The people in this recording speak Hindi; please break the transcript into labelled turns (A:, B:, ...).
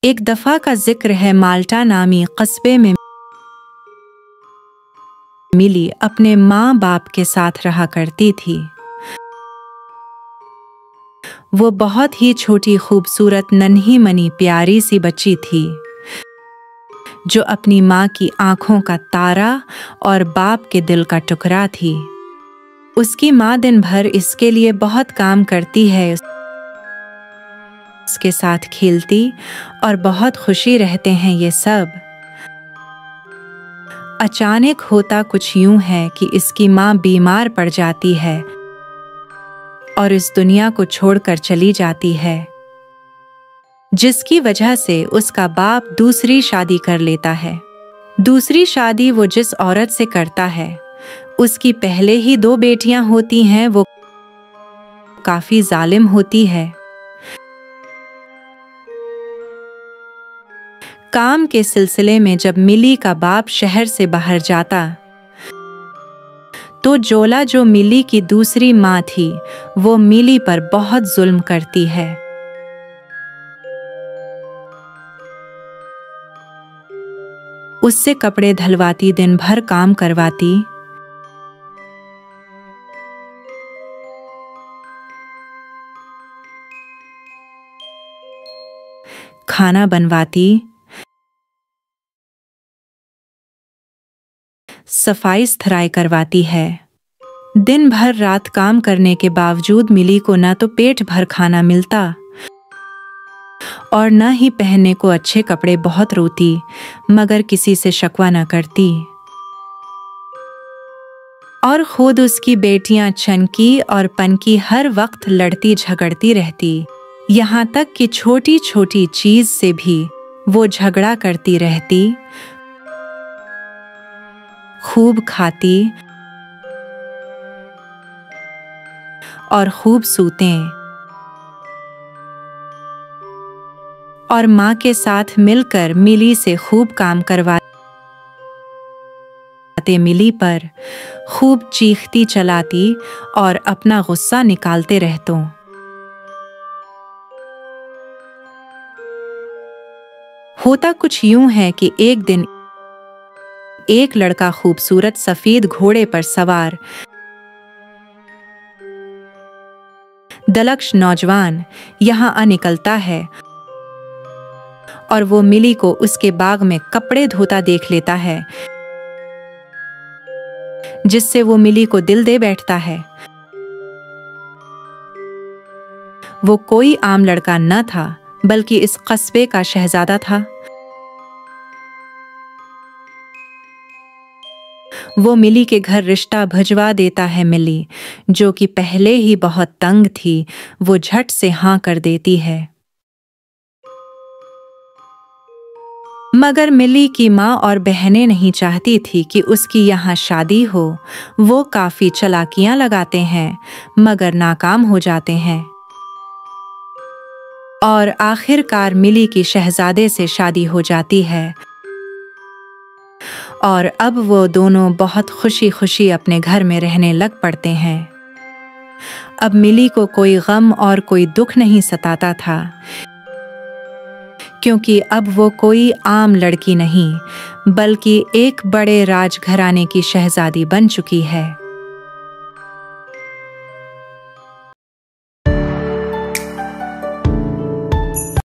A: एक दफा का जिक्र है, माल्टा नामी कस्बे में मिली अपने माँ बाप के साथ रहा करती थी। वो बहुत ही छोटी, खूबसूरत, नन्ही मनी प्यारी सी बच्ची थी जो अपनी माँ की आंखों का तारा और बाप के दिल का टुकड़ा थी। उसकी माँ दिन भर इसके लिए बहुत काम करती है, उसके साथ खेलती और बहुत खुशी रहते हैं ये सब। अचानक होता कुछ यूं है कि इसकी माँ बीमार पड़ जाती है और इस दुनिया को छोड़कर चली जाती है, जिसकी वजह से उसका बाप दूसरी शादी कर लेता है। दूसरी शादी वो जिस औरत से करता है, उसकी पहले ही 2 बेटियां होती हैं। वो काफी जालिम होती है। काम के सिलसिले में जब मिली का बाप शहर से बाहर जाता तो जोला, जो मिली की दूसरी माँ थी, वो मिली पर बहुत जुल्म करती है। उससे कपड़े धलवाती, दिन भर काम करवाती, खाना बनवाती, सफाई सुथराई करवाती है। दिन भर रात काम करने के बावजूद मिली को न तो पेट भर खाना मिलता और न ही पहनने को अच्छे कपड़े। बहुत रोती, मगर किसी से शकवा न करती। और खुद उसकी बेटियां चनकी और पनकी हर वक्त लड़ती झगड़ती रहती, यहाँ तक कि छोटी छोटी चीज से भी वो झगड़ा करती रहती। खूब खाती और खूब सूतें और माँ के साथ मिलकर मिली से खूब काम करवाते। मिली पर खूब चीखती चलाती और अपना गुस्सा निकालते रहतों। होता कुछ यूं है कि एक दिन एक लड़का, खूबसूरत सफेद घोड़े पर सवार, दलक्ष नौजवान यहां आ निकलता है और वो मिली को उसके बाग में कपड़े धोता देख लेता है, जिससे वो मिली को दिल दे बैठता है। वो कोई आम लड़का न था, बल्कि इस कस्बे का शहजादा था। वो मिली के घर रिश्ता भिजवा देता है। मिली, जो कि पहले ही बहुत तंग थी, वो झट से हाँ कर देती है। मगर मिली की माँ और बहनें नहीं चाहती थी कि उसकी यहाँ शादी हो। वो काफी चालाकियां लगाते हैं, मगर नाकाम हो जाते हैं और आखिरकार मिली की शहजादे से शादी हो जाती है और अब वो दोनों बहुत खुशी खुशी अपने घर में रहने लग पड़ते हैं। अब मिली को कोई गम और कोई दुख नहीं सताता था, क्योंकि अब वो कोई आम लड़की नहीं, बल्कि एक बड़े राजघराने की शहजादी बन चुकी है।